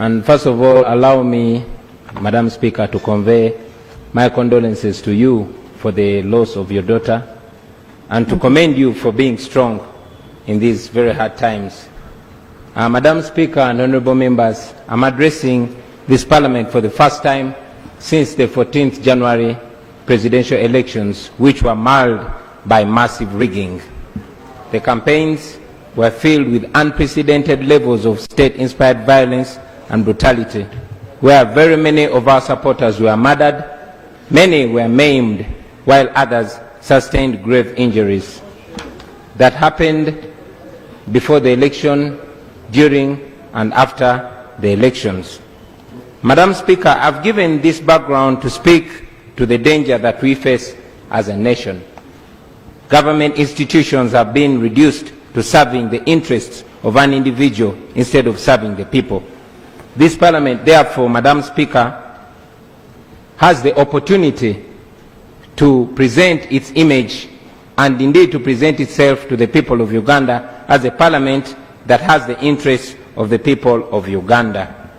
And first of all, allow me, Madam Speaker, to convey my condolences to you for the loss of your daughter and to commend you for being strong in these very hard times. Madam Speaker and honorable members, I'm addressing this Parliament for the first time since the 14th January presidential elections, which were marred by massive rigging. The campaigns were filled with unprecedented levels of state-inspired violence and brutality, where very many of our supporters were murdered, many were maimed, while others sustained grave injuries. That happened before the election, during and after the elections. Madam Speaker, I've given this background to speak to the danger that we face as a nation. Government institutions have been reduced to serving the interests of an individual instead of serving the people. This Parliament, therefore, Madam Speaker, has the opportunity to present its image and indeed to present itself to the people of Uganda as a Parliament that has the interests of the people of Uganda.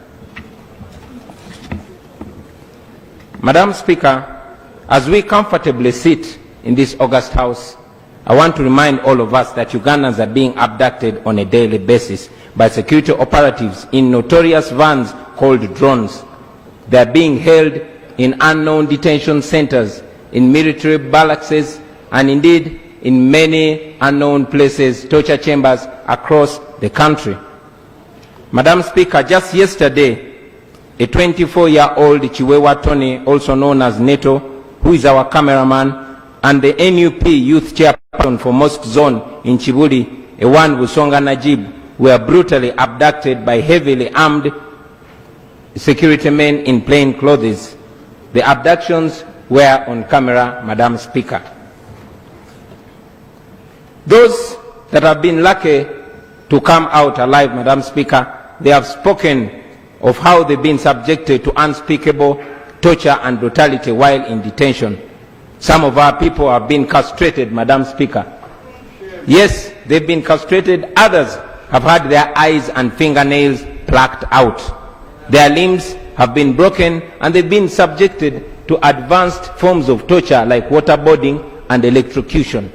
Madam Speaker, as we comfortably sit in this august House, I want to remind all of us that Ugandans are being abducted on a daily basis by security operatives in notorious vans called drones. They are being held in unknown detention centers, in military barracks, and indeed in many unknown places, torture chambers across the country. Madam Speaker, just yesterday, a 24-year-old Chiwewa Tony, also known as Neto, who is our cameraman, and the NUP youth chairperson for Mosque Zone in Chibuli, Ewan Busonga Najib, were brutally abducted by heavily armed security men in plain clothes. The abductions were on camera, Madam Speaker. Those that have been lucky to come out alive, Madam Speaker, they have spoken of how they've been subjected to unspeakable torture and brutality while in detention. Some of our people have been castrated, Madam Speaker. Yes, they've been castrated. Others have had their eyes and fingernails plucked out. Their limbs have been broken and they've been subjected to advanced forms of torture like waterboarding and electrocution.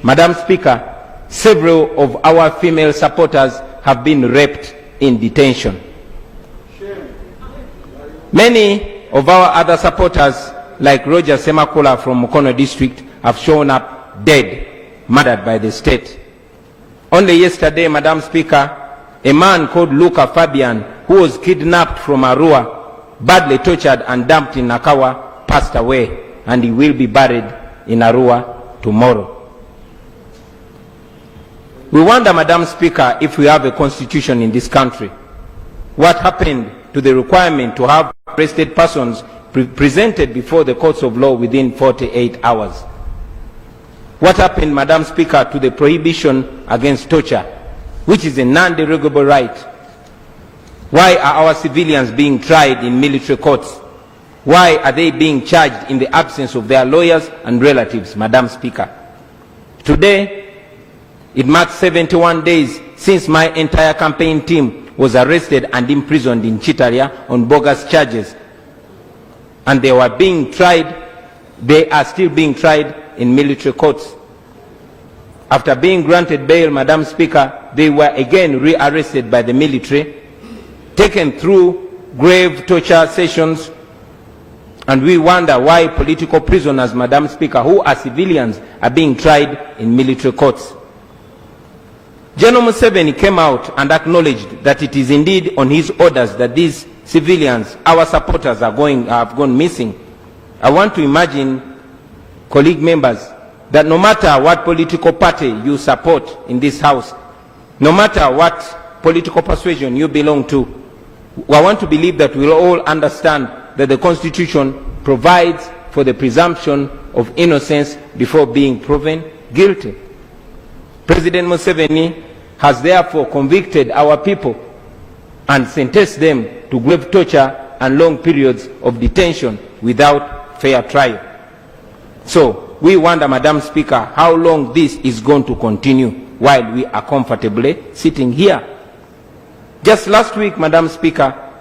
Madam Speaker, several of our female supporters have been raped in detention. Many of our other supporters, like Roger Semakula from Mukono district, have shown up dead, murdered by the state. Only yesterday, Madam Speaker, a man called Luca Fabian, who was kidnapped from Arua, badly tortured and dumped in Nakawa, passed away, and he will be buried in Arua tomorrow. We wonder, Madam Speaker, if we have a constitution in this country. What happened to the requirement to have arrested persons presented before the courts of law within 48 hours? What happened, Madam Speaker, to the prohibition against torture, which is a non-derogable right? Why are our civilians being tried in military courts? Why are they being charged in the absence of their lawyers and relatives, Madam Speaker? Today, it marks 71 days since my entire campaign team was arrested and imprisoned in Chitaria on bogus charges. And they were being tried, they are still being tried in military courts. After being granted bail, Madam Speaker, they were again rearrested by the military, taken through grave torture sessions, and we wonder why political prisoners, Madam Speaker, who are civilians, are being tried in military courts. General Museveni came out and acknowledged that it is indeed on his orders that these civilians, our supporters, have gone missing. I want to imagine, colleague members, that no matter what political party you support in this House, no matter what political persuasion you belong to, I want to believe that we'll all understand that the Constitution provides for the presumption of innocence before being proven guilty. President Museveni has therefore convicted our people and sentenced them to grave torture and long periods of detention without fair trial. So we wonder, Madam Speaker, how long this is going to continue while we are comfortably sitting here. Just last week, Madam Speaker,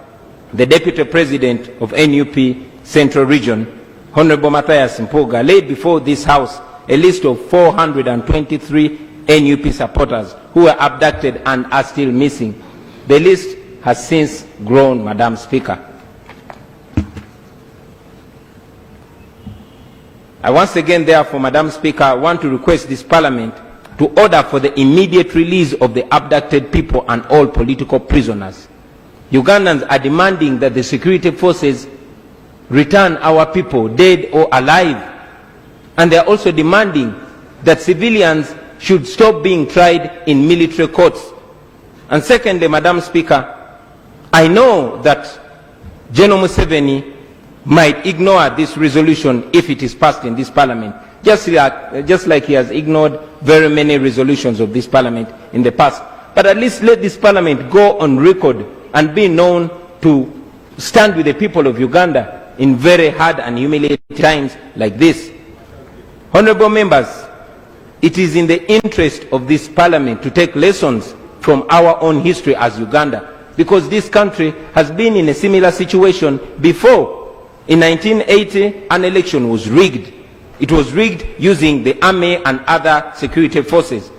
the Deputy President of NUP Central Region, Honorable Matthias Mpuga, laid before this House a list of 423 NUP supporters who were abducted and are still missing. The list has since grown, Madam Speaker. I once again, therefore, Madam Speaker, want to request this Parliament to order for the immediate release of the abducted people and all political prisoners. Ugandans are demanding that the security forces return our people, dead or alive. And they are also demanding that civilians should stop being tried in military courts. And secondly, Madam Speaker, I know that General Museveni might ignore this resolution if it is passed in this Parliament, just like he has ignored very many resolutions of this Parliament in the past. But at least let this Parliament go on record and be known to stand with the people of Uganda in very hard and humiliating times like this. Honourable members, it is in the interest of this Parliament to take lessons from our own history as Uganda, because this country has been in a similar situation before. In 1980, an election was rigged. It was rigged using the army and other security forces.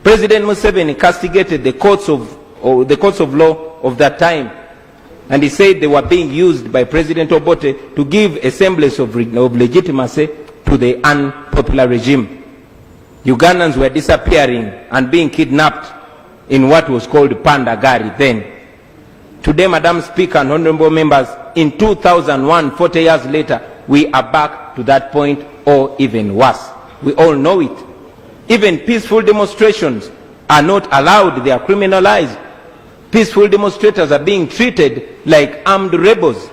President Museveni castigated the courts of law of that time, and he said they were being used by President Obote to give a semblance of legitimacy to the unpopular regime. Ugandans were disappearing and being kidnapped in what was called Pandagari then. Today, Madam Speaker and honourable members, in 2001, 40 years later, we are back to that point or even worse. We all know it. Even peaceful demonstrations are not allowed, they are criminalized. Peaceful demonstrators are being treated like armed rebels.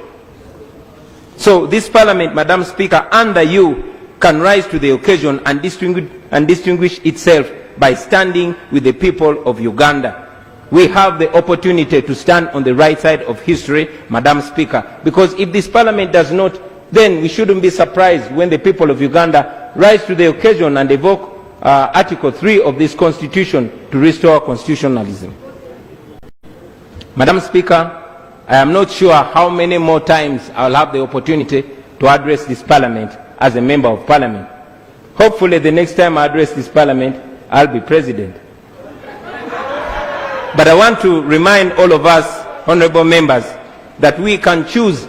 So this Parliament, Madam Speaker, under you, can rise to the occasion and distinguish itself by standing with the people of Uganda. We have the opportunity to stand on the right side of history, Madam Speaker, because if this Parliament does not, then we shouldn't be surprised when the people of Uganda rise to the occasion and evoke Article 3 of this Constitution to restore constitutionalism. Madam Speaker, I am not sure how many more times I will have the opportunity to address this Parliament as a Member of Parliament. Hopefully the next time I address this Parliament, I'll be President. But I want to remind all of us, honourable members, that we can choose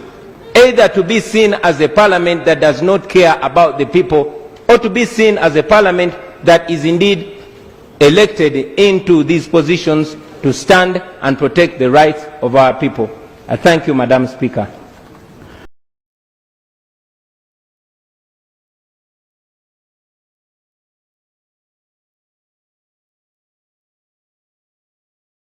either to be seen as a Parliament that does not care about the people, or to be seen as a Parliament that is indeed elected into these positions to stand and protect the rights of our people. I thank you, Madam Speaker.